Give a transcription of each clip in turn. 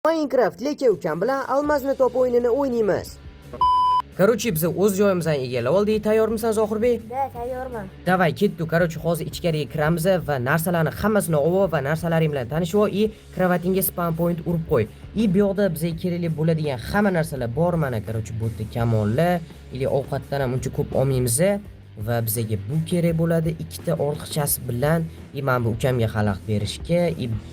Minecraft leka ukam bilan almazni top o'yinini o'ynaymiz. Короче, biz o'z joyimizdan egallab oldik. Tayyormisan, Zohirbek? Da, tayyorman. Davay, ketdik. Короче, hozir ichkariga kiramiz va narsalarni hammasini olib va narsalaring bilan tanishib ol, kravatingga spam point urib qo'y. Bu yoqda bizga kerakli bo'ladigan hamma narsalar bor. Mana, короче, bu yerda kamollar, ovqatdan ham uncha ko'p olmaymiz va bizga bu kerak bo'ladi. Ikkita ortiqchasi bilan, mana bu ukamga xalaqit berishga,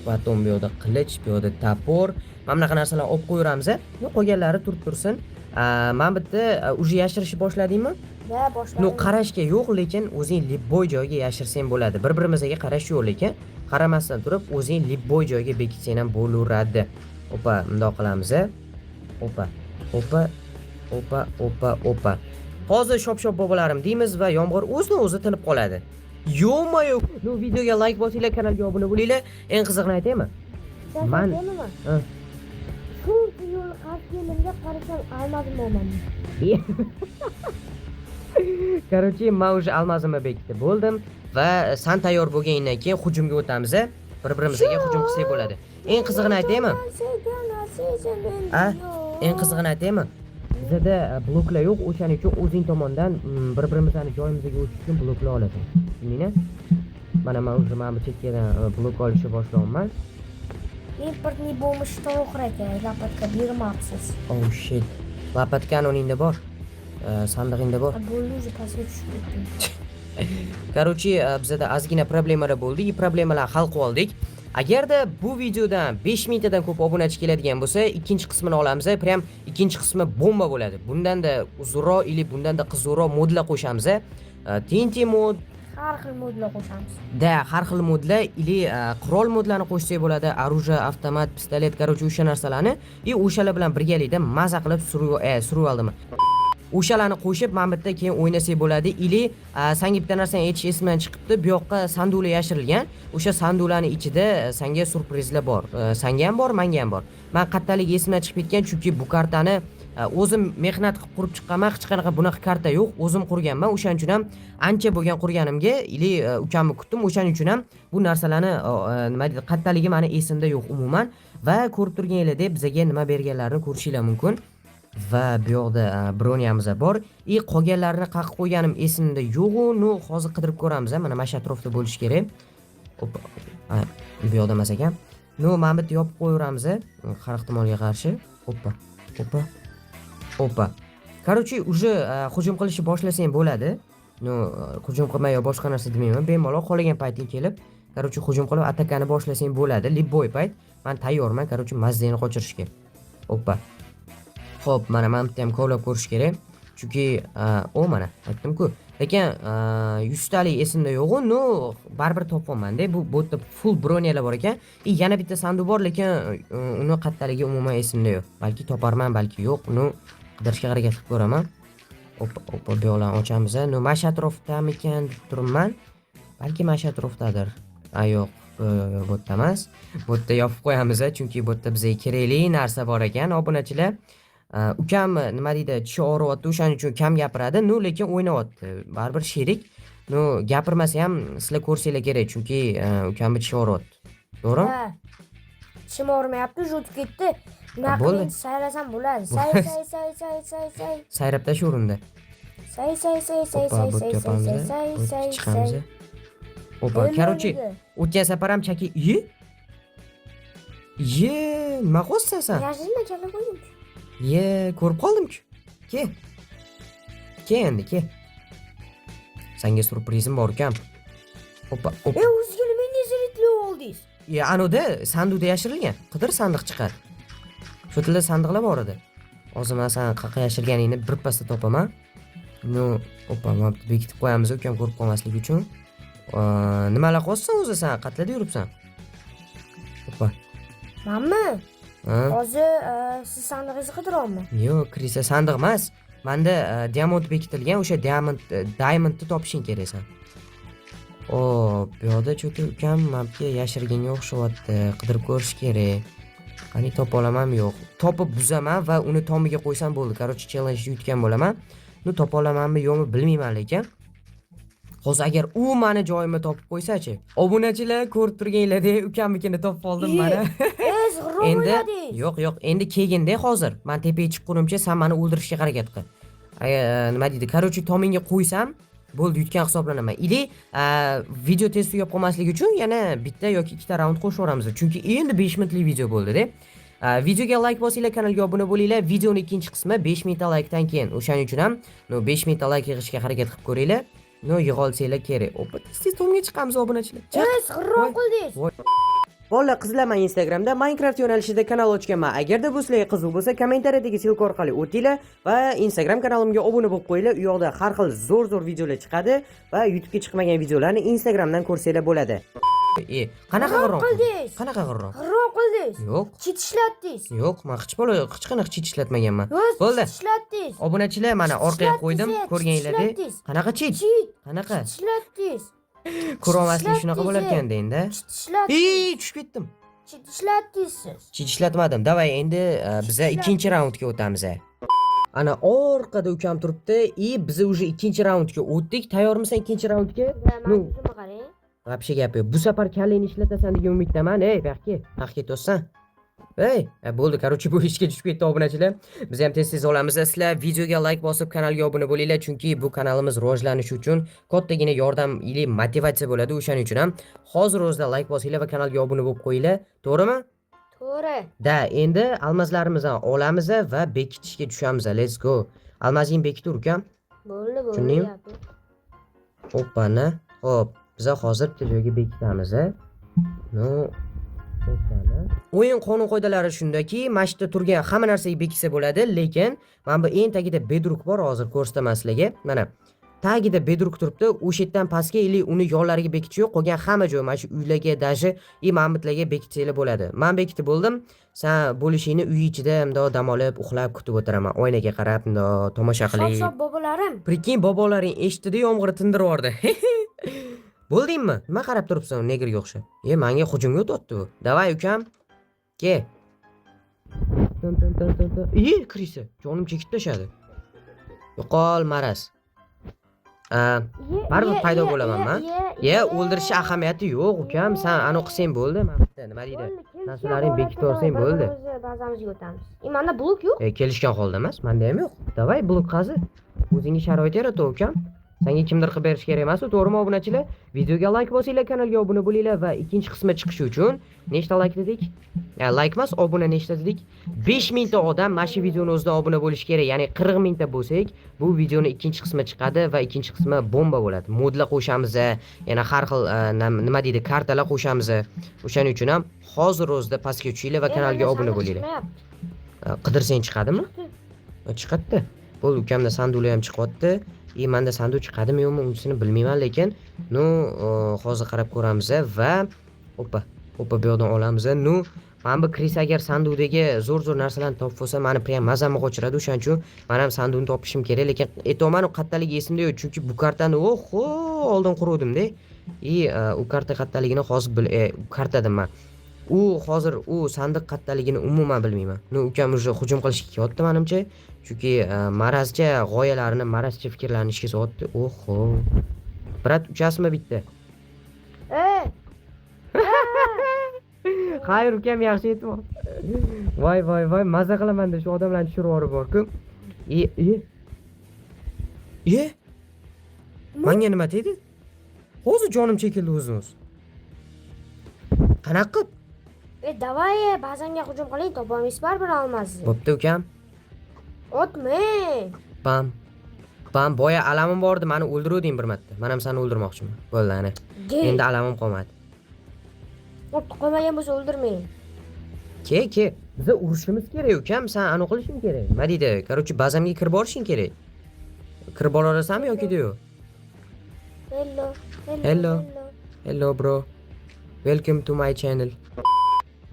baton bu yoqda qilich, bu yoqda topor. Mana bunaqa narsalarni olib qo'yamiz. Qolganlari turib tursin. Men bitta uje yashirishni boshladingmi? Da, boshladim. No, qarashga yo'q, lekin o'zing libboy joyga yashirsang bo'ladi. Bir-birimizga qarash yo'q, lekin qaramasdan turib o'zing libboy joyga bekitsang ham bo'laveradi. Opa, bundoq qilamiz. Opa, opa, opa, opa, opa. Hozir shop-shop bobolarim deymiz va yomg'ir o'zidan-o'zi tinib qoladi. Yo-mayo. No, videoga like bosinglar, kanalga obuna bo'linglar. Eng qizig'ini aytaymi? Men shu yo'lni qarshi kelimga qarasam almazim bo'lman. Короче, men уже almazimni bekitib bo'ldim va sen tayyor bo'lganingdan keyin hujumga o'tamiz. Bir-birimizga hujum qilsak bo'ladi. Eng qizig'ini aytaymi? Eng qizig'ini aytaymi? Bizda bloklar yo'q, o'shaning uchun o'zing tomondan bir-birimizni joyimizga o'tish uchun bloklar olasan. Tushundingmi? Mana men уже bu chekkadan blok olishni boshlayapman. Importni bo'lmish to'g'ri ekan, lapatka bermabsiz. Oh shit. Lapatkan o'ningda bor. Sandig'ingda bor. Bo'ldi, pastga tushib ketdim. Короче, bizda ozgina problemalar bo'ldi. Bu problemalarni hal qilib oldik. Agarda bu videodan 5000 tadan ko'p obunachi keladigan bo'lsa, ikkinchi qismini olamiz. Prям ikkinchi qismi bomba bo'ladi. Bundan-da uzunroq ili bundan-da qizuvroq modlar qo'shamiz. TNT mod, Har xil modlar qo'shamiz. da har xil modlar ili qurol modlarni qo'shsak bo'ladi. Оружие, avtomat, pistolet, короче, o'sha narsalarni o'shalar bilan birgalikda maza qilib surib oldim. O'shalarni qo'shib mana bitta keyin o'ynasak bo'ladi. Ili senga bitta narsani aytish esimdan chiqibdi. Bu yoqqa sanduqlar yashirilgan. O'sha sanduqlarning ichida senga surprizlar bor. Senga ham bor, menga ham bor. Men qattaligi esimdan chiqib ketgan, chunki bu kartani o'zim mehnat qilib qurib chiqqanman. Hech qanaqa bunaqa karta yo'q. O'zim qurganman. O'shaning uchun ham ancha bo'lgan qurganimga ili ukamni kutdim. O'shaning uchun ham bu narsalarni nima deydi, qattaligi meni esimda yo'q umuman va ko'rib turganinglardek bizga nima berganlarini ko'rishinglar mumkin. Va bu yoqda broniyamiz bor. Qolganlarini qaqib qo'yganim esimda yo'q. No, hozir qidirib ko'ramiz. Mana mana shu atrofda bo'lish kerak. Hop. Bu yoqda emas ekan. No, mana bitta yopib qo'yaveramiz. Har ehtimolga qarshi. Hoppa. Hoppa. Hoppa. Короче, уже hujum qilishni boshlasang bo'ladi. No, hujum qilmay yo boshqa narsa demayman. Bemalol qolagan payting kelib, короче, hujum qilib atakani boshlasang bo'ladi. Libboy payt. Men tayyorman. Короче, mazzani qochirishga. Hoppa. Xo'p, mana men bitta ham kovlab ko'rish kerak. Chunki mana aytdim-ku. Lekin 100 talik esimda yo'q. No, baribir topolman-da. Bu yerda full broniyalar bor ekan. Yana bitta sanduq bor, lekin uni qattaligi umuman esimda yo'q. Balki toparman, balki yo'q. No, qidirishga harakat qilib ko'raman. Hoppa, hoppa, bu yo'ldan ochamiz. No, mana shu atrofdamikan deb turibman. Balki mana shu atrofdadir. Yo'q. Bu yerda emas. Bu yerda yopib qo'yamiz, chunki bu yerda bizga kerakli narsa bor ekan, obunachilar. Ukam nima deydi, tishi og'riyapti, o'shaning uchun kam gapiradi. No, lekin o'ynayapti. Baribir sherik. No, gapirmasa ham sizlar ko'rsanglar kerak, chunki ukamning tishi og'riyapti. To'g'rimi? Ha. Tishim og'rimayapti, o'tib ketdi. Naqdin sayrasam bo'ladi. Say. Sayrab tasha o'rinda. Say. Chiqamiz. Opa, короче, o'tgan safar ham chaki. Nima qo'ysan sen? Yashirma, chala qo'ydim. Ko'rib qoldim-ku. Ke endi, ke. Senga surprizim bor ekan. Hoppa, hoppa. O'zga nima nezritli oldingiz? Anoda sanduqda yashirilgan. Qidir sandiq chiqadi. Shu tilda sandiqlar bor edi. Hozir men sen qaqa yashirganingni birpasda topaman. No, hoppa, men bekitib qo'yamiz, ukam ko'rib qolmasligi uchun. Nimalar qo'ysan o'zi sen? Qatlada yuribsan. Hoppa. Menmi? Hozir siz sandig'ingizni qidiryapman. Yo'q, kirisa sandiq emas. Menda diamond bekitilgan, o'sha diamondni topishing kerak sen. Bu yoqda cho'ti ukam menga yashirganga o'xshayapti. Qidirib ko'rish kerak. Qani topa olamanmi yo'q. Topib buzaman va uni tomiga qo'ysam bo'ldi. Короче, challenge yutgan bo'laman. No, topa olamanmi yo'qmi bilmayman, lekin hozir agar u meni joyimni topib qo'ysa-chi. Obunachilar ko'rib turganinglardek ukamnikini topib oldim mana. g'irrom Endi o'yladingiz. yo'q, endi kelganda hozir men tepaga chiqqunimcha sen meni o'ldirishga harakat qil. Nima deydi? Короче, tominga qo'ysam, bo'ldi yutgan hisoblanaman. Ili video tez tugab qolmasligi uchun yana bitta yoki ikkita raund qo'shaveramiz. Chunki endi 5 minutlik video bo'ldi-da. Videoga like bosinglar, kanalga obuna bo'linglar. Videoning ikkinchi qismi 5 mingta likedan keyin. O'shaning uchun ham 5 mingta like yig'ishga harakat qilib ko'ringlar. Yig'a olsanglar kerak. Opa, tez tomga chiqamiz obunachilar. G'irrom qildingiz. Bolalar, qizlar, men Instagramda Minecraft yo'nalishida kanal ochganman. Agarda bu sizlarga qiziq bo'lsa, kommentariyadagi silka orqali o'tinglar va Instagram kanalimga obuna bo'lib qo'yinglar. U yoqda har xil zo'r videolar chiqadi va YouTube'ga chiqmagan videolarni Instagramdan ko'rsanglar bo'ladi. Qanaqa g'irrom qildingiz? Qanaqa g'irrom? G'irrom qildingiz. Yo'q. Chit ishlatdingiz. Yo'q, men hech qanaqa chit ishlatmaganman. Bo'ldi. Bo'ldi. Ishlatdingiz. Obunachilar, mana orqaga qo'ydim, ko'rganinglarda. ishlatdingiz. Qanaqa chit? Chit Qanaqa? ishlatdingiz. Ko'rolmaslik shunaqa bo'larkan-da endi. Chit ishlatdingiz. Tushib ketdim. Chit ishlatdingiz siz. Chit ishlatmadim. Davay, endi biza ikkinchi raundga o'tamiz. Ana orqada ukam turibdi. Biz уже ikkinchi raundga o'tdik. Tayyormisan ikkinchi raundga? Mana shuni qarang. Вообще gap yo'q. Bu safar kallangni ishlatasan degan umiddaman. Ey, baxtga. Baxtga to'ssan. Ey, bo'ldi. Короче, bu ishga tushib ketdi obunachilar. Biz ham tez olamiz. Sizlar videoga like bosib, kanalga obuna bo'linglar, chunki bu kanalimiz rivojlanishi uchun kattagina yordam ili motivatsiya bo'ladi. O'shaning uchun ham hozir o'zida like bosinglar va kanalga obuna bo'lib qo'yinglar. To'g'rimi? To'g'ri. Da, endi almazlarimizni olamiz va bekitishga tushamiz. Let's go. Almazing bekitur ukam. Bo'ldi. Tushundingmi? Hoppana. Hop, biz hozir bitta joyga bekitamiz. No, o'yin qonun qoidalari shundaki, mashqda turgan hamma narsaga bekitsa bo'ladi, lekin mana bu eng tagida bedrock bor, hozir ko'rsataman sizlarga. Mana tagida bedrock turibdi, o'sha yerdan pastga ili uni yonlariga bekitish yo'q, qolgan hamma joy mana shu uylarga, dashi ma'mutlarga bekitsanglar bo'ladi. Men bekitib bo'ldim. Sen bo'lishingni uy ichida bundoq dam olib, uxlab kutib o'tiraman. Oynaga qarab, bundoq tomosha qiling. Shop bobolarim. Prikin, bobolaring eshitdi, yomg'ir tindirib yubordi. Bo'ldingmi? Nima qarab turibsan negrga o'xshab? Menga hujumga o'tdi bu. Davay ukam. Ke. Krisa, jonim chekib tashadi. Yo'qol maraz. Baribir paydo bo'laman men. O'ldirish ahamiyati yo'q ukam, sen anu qilsang bo'ldi. Nima deydi? Narsalaring bekitib olsang bo'ldi. Bazamizga o'tamiz. Menda blok yo'q. Kelishgan holda emas, menda ham yo'q. Davay blok qazi. O'zingga sharoit yarat ukam. Senga kimdir qilib berish kerak emas, to'g'rimi obunachilar? Videoga like bosinglar, kanalga obuna bo'linglar va ikkinchi qismi chiqishi uchun nechta like dedik? Like emas, obuna nechta dedik? 5000 ta odam mana shu videoni o'zida obuna bo'lishi kerak. Ya'ni 40 ta bo'lsak, bu videoning ikkinchi qismi chiqadi va ikkinchi qismi bomba bo'ladi. Modlar qo'shamiz, yana har xil nima deydi, kartalar qo'shamiz. O'shaning uchun ham hozir o'zida pastga tushinglar va kanalga obuna bo'linglar. Qidirsang chiqadimi? Chiqadi. Bo'ldi, ukamda sanduqlar ham chiqyapti. Menda sanduq chiqadimi yo'qmi, unisini bilmayman, lekin hozir qarab ko'ramiz va hoppa bu yoqdan olamiz. Men bu Kris agar sanduqdagi zo'r narsalarni topib olsa, meni prям mazamni qochiradi. O'shaning uchun men ham sanduqni topishim kerak, lekin aytolman, u qattaligi esimda yo'q, chunki bu kartani oldin quruvdim-da. U karta qattaligini hozir kartadim men. U hozir u sandiq qattaligini umuman bilmayman. Ukam уже hujum qilishga kelyapti menimcha. Chunki marazcha g'oyalarini, marazcha fikrlarini ishga solyapti. Oho. Brat, uchasizmi bitta? Xayr ukam, yaxshi yetib. Voy, maza qilaman-da shu odamlarni tushirib yuborib bor-ku. Menga nima dedi? Hozir jonim chekildi o'zimiz. Qanaqa qilib? Davay, ba'zanga hujum qiling, topamiz baribir olmasiz. Bo'pti ukam. Otmang. Bam, boya alamim bordi, meni o'ldiruvding bir marta. Men ham seni o'ldirmoqchiman. Bo'ldi ana. Endi alamim qolmadi. Qolmagan bo'lsa o'ldirmang. Ke. Biz urushimiz kerak ukam, sen aniq qilishing kerak. Nima deydi? Короче, bazamga kirib borishing kerak. Kirib bora olasanmi yoki yo'q? Hello bro. Welcome to my channel.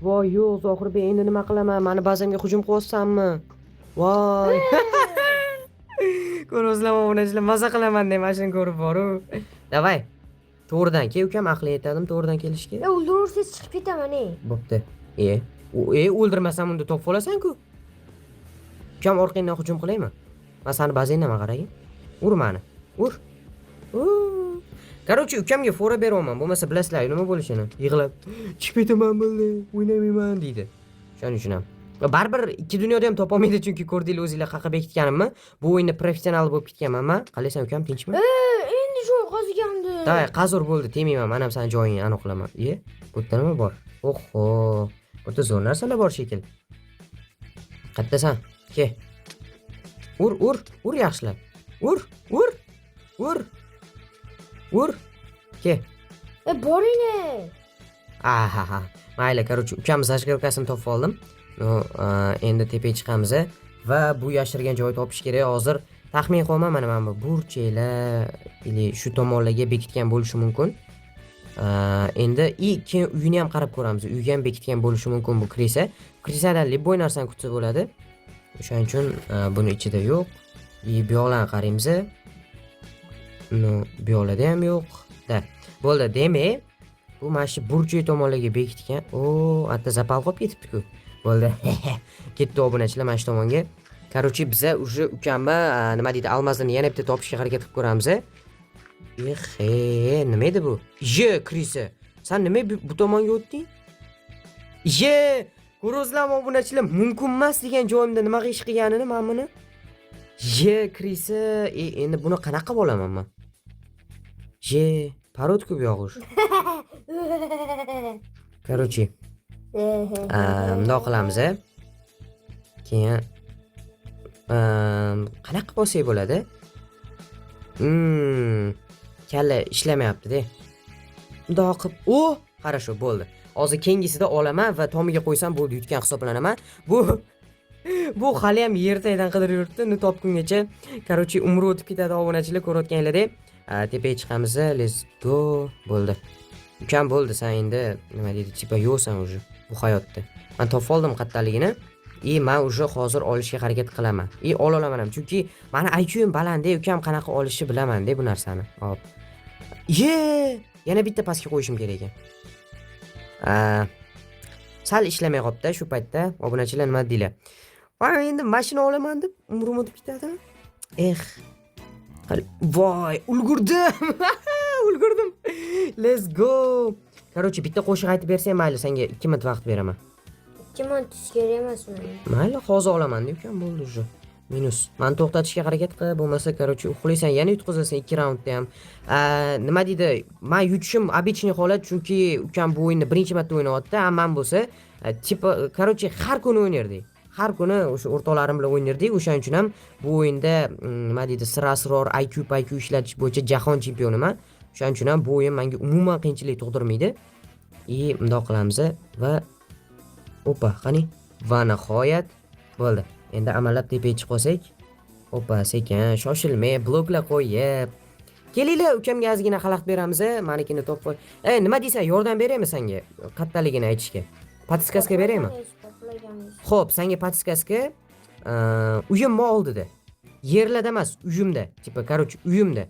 Voy, yo'q, Zohirbek, endi nima qilaman? Meni bazamga hujum qilyapsanmi? Voy. Ko'rozlar, obunachilar, maza qilaman deb mana shuni ko'rib boru. Davay. To'g'ridan ke, ukam, aqli yetadim to'g'ridan kelishga. O'ldirursiz chiqib ketaman, Bo'pti. O'ldirmasam unda topib olasan-ku. Ukam, orqangdan hujum qilaymi? Men seni bazangdan qaragin. Ur meni. Ur. Короче, ukamga fora beryapman. Bo'lmasa bilasizlar nima bo'lishini. Yig'lab, chiqib ketaman bo'ldi, o'ynaymayman deydi. Shuning uchun ham. Baribir ikki dunyoda ham topolmaydi chunki ko'rdinglar o'zinglar qaqa bekitganimni. Bu o'yinni professional bo'lib ketganman men. Qalaysan ukam, tinchmi? Endi joy qazigandi. Davay, qazur bo'ldi, temayman. Men ham seni joyingni aniq qilaman. Bu yerda nima bor? Oho. Bu yerda zo'r narsalar bor shekilli. Qattasan? Ke. Ur yaxshilab. Ur. Ke. Boring-a. Aha. Mayli, короче, ukamiz zashkirkasini topib oldim. Endi tepaga chiqamiz va bu yashirgan joyni topish kerak. Hozir taxmin qilaman, mana bu burchaklar ili shu tomonlarga bekitgan bo'lishi mumkin. Endi keyin uyini ham qarab ko'ramiz. Uyga ham bekitgan bo'lishi mumkin bu krisa. Krisadan libboy narsani kutsa bo'ladi. O'shaning uchun buni ichida yo'q. Bu yoqlarni qaraymiz. Bu yoqlarda ham yo'q. Bo'ldi, demak, bu mana shu burchak tomonlarga bekitgan. Atta zapal qolib ketibdi-ku. Bo'ldi. Ketdi obunachilar mana shu tomonga. Короче, biz уже ukamni nima deydi, almazini yana bitta topishga harakat qilib ko'ramiz. Nima edi bu? Krisa. Sen nima bu tomonga o'tding? Ko'rozlar obunachilar, mumkin emas degan joyimda nima ish qilganini men buni. Krisa, endi buni qanaqa bo'laman men? Parodku bu yog'ish. Короче, bundoq qilamiz. Keyin qanaqa bo'lsa bo'ladi? Kalla ishlamayapti-da. Bundoq qilib, хорошо, bo'ldi. Hozir kengisida olaman va tomiga qo'ysam bo'ldi, yutgan hisoblanaman. Bu hali ham yertagidan qidirib yuribdi, uni topgungacha. Короче, umri o'tib ketadi obunachilar, ko'rayotganlaringizdek. Tepaga chiqamiz, let's go. Bo'ldi. Ukam bo'ldi, sen endi nima deydi, tipa yo'qsan уже bu hayotda. Men topib oldim qattaligini. Men уже hozir olishga harakat qilaman. Olaman ham, chunki meni IQ'm baland, ukam qanaqa olishni bilaman-da bu narsani. Hop. Yana bitta pastga qo'yishim kerak ekan. Sal ishlamay qopti shu paytda. Obunachilar nima deylar? Endi mashina olaman deb umrim o'tib ketadi. Voy, ulgurdim. Let's go. Короче, bitta qo'shiq aytib bersang, mayli, senga 2 minut vaqt beraman. 2 minut kerak emasmi? Mayli, hozir olaman deb ukam, bo'ldi уже. Minus. Men to'xtatishga harakat qil, bo'lmasa, короче, uxlaysan, yana yutqizasan 2 raundda ham. Nima deydi? Men yutishim обычный holat, chunki ukam bu o'yinni birinchi marta o'ynayapti. Men bo'lsa, tipa, короче, har kuni o'ynardik. Har kuni o'sha o'rtoqlarim bilan o'ynardik. O'shaning uchun ham bu o'yinda nima deydi, sir-asror IQ ishlatish bo'yicha jahon chempioniman. O'shaning uchun ham bu o'yin menga umuman qiyinchilik tug'dirmaydi. Bundoq qilamiz va qani? Va nihoyat bo'ldi. Endi amallab tepaga chiqib olsak, sekin, shoshilmay, bloklar qo'yib. Kelinglar, ukamga ozgina xalaqit beramiz, menikini topib qo'y. Nima deysan, yordam beraymi senga? Qattaligini aytishga. Patiskaska beraymi? Xo'p, senga patiskaska uyimni oldida. Yerlarda emas, uyimda. Tipa, короче, uyimda.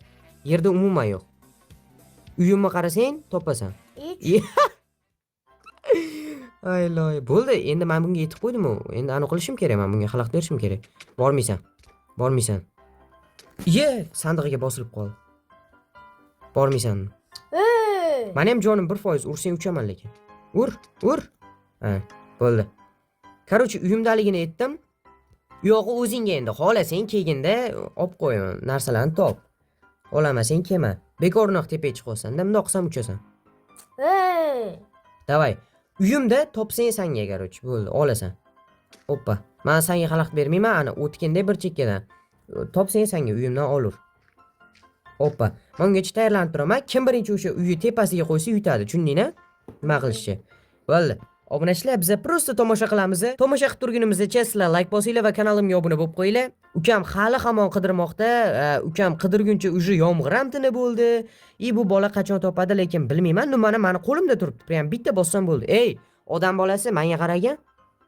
Yerda umuman yo'q. Uyimni qarasang, topasan. Ayloy, bo'ldi. Endi men bunga yetib qo'ydim. Endi aniq qilishim kerak, men bunga xalaqit berishim kerak. Bormaysan. Sandig'iga bosilib qol. Bormaysan. Men ham jonim 1% ursang uchaman lekin. Ur. Bo'ldi. Короче, uyimdaligini aytdim. Yo'g'i o'zingga endi xohlasang kelganda olib qo'y, narsalarni top. Olamasang kelma. Bekornoq tepaga chiqasan-da, bundoq qilsam uchasan. Davay. Uyimda topsang senga, короче, bo'ldi, olasan. Men senga xalaqit bermayman, ana o'tganda bir chekkadan. Topsang senga uyimdan olur. Men ungacha tayyorlanib turaman. Kim birinchi o'sha uyni tepasiga qo'ysa yutadi, tushundingmi? Nima qilishchi? Bo'ldi. Obunachilar, biz prosta tomosha qilamiz. Tomosha qilib turgunimizda sizlar like bosinglar va kanalimga obuna bo'lib qo'yinglar. Ukam hali hamon qidirmoqda. Ukam qidirguncha уже yomg'ir ham tina bo'ldi. Bu bola qachon topadi, lekin bilmayman. Mani qo'limda turibdi. Prям bitta bossam bo'ldi. Odam bolasi menga qaragan.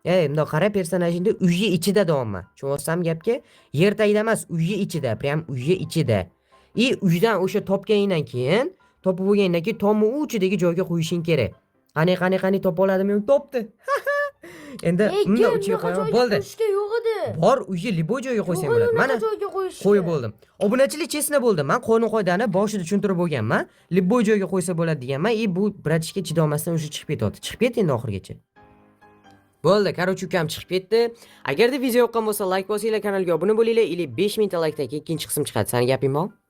Bundoq qara, personajingda uyi ichida deyapman. Tushunyapsam gapga? Yer tagida emas, uyi ichida, prям uyi ichida. Uydan o'sha topganingdan keyin, topib bo'lgandan keyin tomni uchidagi joyga qo'yishing kerak. Qani topa oladimi? Topdi. Endi unda uchiga qo'yaman. Bo'ldi. Yo'q edi. Bor, uyga liboy joyga qo'ysang bo'ladi. Mana qo'yib bo'ldim. Obunachilik chesna bo'ldi. Men qonun qoidani boshida tushuntirib bo'lganman. Liboy joyga qo'ysa bo'ladi deganman. Bu bratishga chidolmasdan o'sha chiqib ketyapti. Chiqib ket endi oxirgacha. Bo'ldi, короче, ukam chiqib ketdi. Agarda video yoqqan bo'lsa, like bosinglar, kanalga obuna bo'linglar. Ili 5000 ta likedan keyin ikkinchi qism chiqadi. Sani gaping bormi?